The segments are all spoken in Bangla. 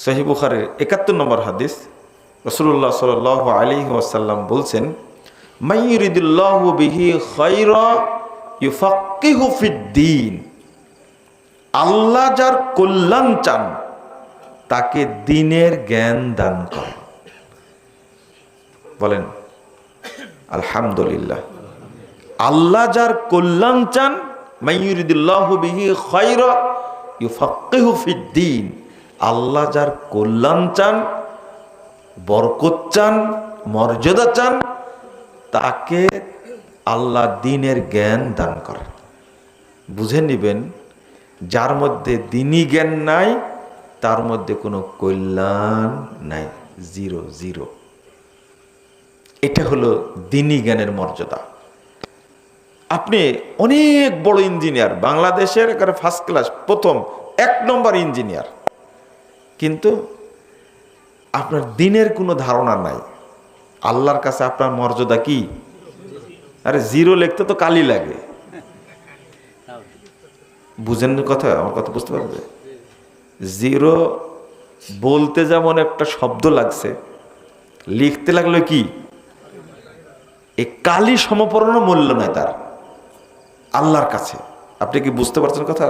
সহিহ বুখারীর ৭১ নম্বর হাদিস, রাসূলুল্লাহ সাল্লাল্লাহু আলাইহি ওয়াসাল্লাম বলছেন, মান ইউরিদুল্লাহু বিহি খায়রা ইউফাক্কিহু ফিদ্দীন। আল্লাহ যার কল্যাণ চান তাকে দ্বীনের জ্ঞান দান করেন। বলেন আলহামদুলিল্লাহ। আল্লাহ যার কল্যাণ চান, মান ইউরিদুল্লাহু বিহি খায়রা ইউফাক্কিহু ফিদ্দীন। আল্লাহ যার কল্যাণ চান, বরকত চান, মর্যাদা চান, তাকে আল্লাহ দ্বীনের জ্ঞান দান করেন। বুঝে নিবেন, যার মধ্যে দ্বীনি জ্ঞান নাই তার মধ্যে কোনো কল্যাণ নাই, জিরো জিরো। এটা হলো দ্বীনি জ্ঞানের মর্যাদা। আপনি অনেক বড় ইঞ্জিনিয়ার, বাংলাদেশের একেবারে ফার্স্ট ক্লাস প্রথম ১ নম্বর ইঞ্জিনিয়ার, কিন্তু আপনার দ্বীনের কোনো ধারণা নাই, আল্লাহর কাছে আপনার মর্যাদা কি? আরে জিরো লিখতে তো কালি লাগে। বুঝেন কথা? আমার কথা বুঝতে পারবে? জিরো বলতে যেমন একটা শব্দ লাগছে, লিখতে লাগলো কি? এই কালি সমপর্ণ মূল্য নাই তার আল্লাহর কাছে। আপনি কি বুঝতে পারছেন কথা?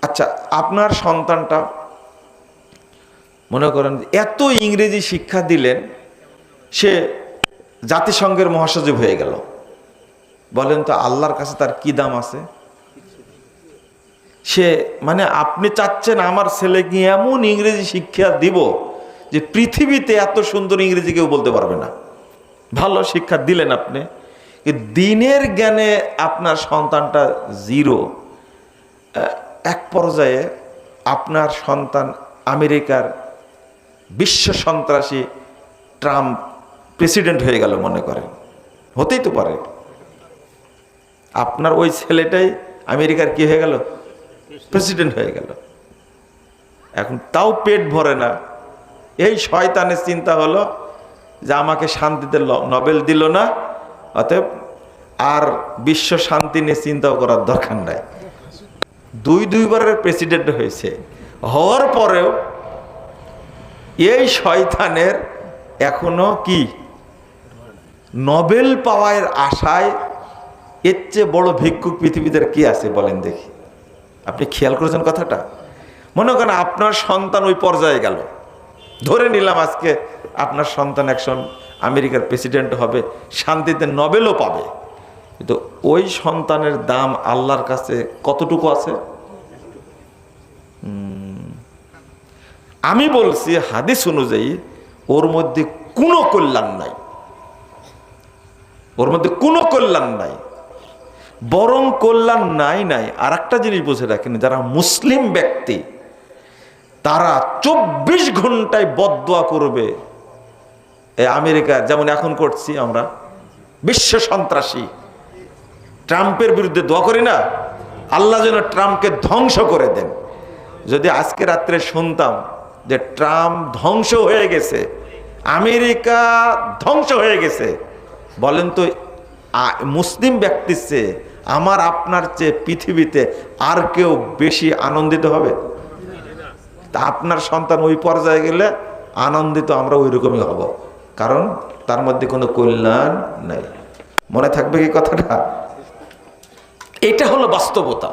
আচ্ছা, আপনার সন্তানটা মনে করেন এত ইংরেজি শিক্ষা দিলেন, সে জাতিসংঘের মহাসচিব হয়ে গেল। বলেন তো আল্লাহর কাছে তার কি দাম আছে? সে মানে আপনি চাচ্ছেন আমার ছেলেকে এমন ইংরেজি শিক্ষা দিব যে পৃথিবীতে এত সুন্দর ইংরেজি কেউ বলতে পারবে না। ভালো শিক্ষা দিলেন আপনি, দ্বীনের জ্ঞানে আপনার সন্তানটা জিরো। এক পর্যায়ে আপনার সন্তান আমেরিকার বিশ্ব সন্ত্রাসী ট্রাম্প প্রেসিডেন্ট হয়ে গেল, মনে করেন, হতেই তো পারে। আপনার ওই ছেলেটাই আমেরিকার কি হয়ে গেল? প্রেসিডেন্ট হয়ে গেল। এখন তাও পেট ভরে না। এই শয়তানের চিন্তা হলো যে আমাকে শান্তিতে নোবেল দিল না, অতএব আর বিশ্ব শান্তি নিয়ে চিন্তাও করার দরকার নাই। দুইবারের প্রেসিডেন্ট হয়েছে, হওয়ার পরেও এই শয়তানের এখনো কি নোবেল পাওয়ার আশায়, এর চেয়ে বড় ভিক্ষুক পৃথিবীতে কি আছে বলেন দেখি? আপনি খেয়াল করেছেন কথাটা? মনে করেন আপনার সন্তান ওই পর্যায়ে গেল, ধরে নিলাম আজকে আপনার সন্তান একজন আমেরিকার প্রেসিডেন্ট হবে, শান্তিতে নোবেলও পাবে, কিন্তু ওই সন্তানের দাম আল্লাহর কাছে কতটুকু আছে? আমি বলছি হাদিস অনুযায়ী ওর মধ্যে কোনো কল্যাণ নাই, ওর মধ্যে কোনো কল্যাণ নাই, বরং কল্যাণ নাই। আর একটা জিনিস বুঝে রাখেন, যারা মুসলিম ব্যক্তি তারা 24 ঘন্টায় বদদোয়া করবে। আমেরিকা যেমন এখন করছি আমরা, বিশ্ব সন্ত্রাসী ট্রাম্পের বিরুদ্ধে দোয়া করি না, আল্লাহ যেন ট্রাম্পকে ধ্বংস করে দেন। যদি আজকে রাত্রে শুনতাম যে ট্রাম্প ধ্বংস হয়ে গেছে, আমেরিকা ধ্বংস হয়ে গেছে, বলেন তো মুসলিম ব্যক্তির চেয়ে আমার আপনার চেয়ে পৃথিবীতে আর কেউ বেশি আনন্দিত হবে? তা আপনার সন্তান ওই পর্যায়ে গেলে আনন্দিত আমরা ওই রকমই হব, কারণ তার মধ্যে কোনো কল্যাণ নাই। মনে থাকবে কি কথাটা? এটা হলো বাস্তবতা।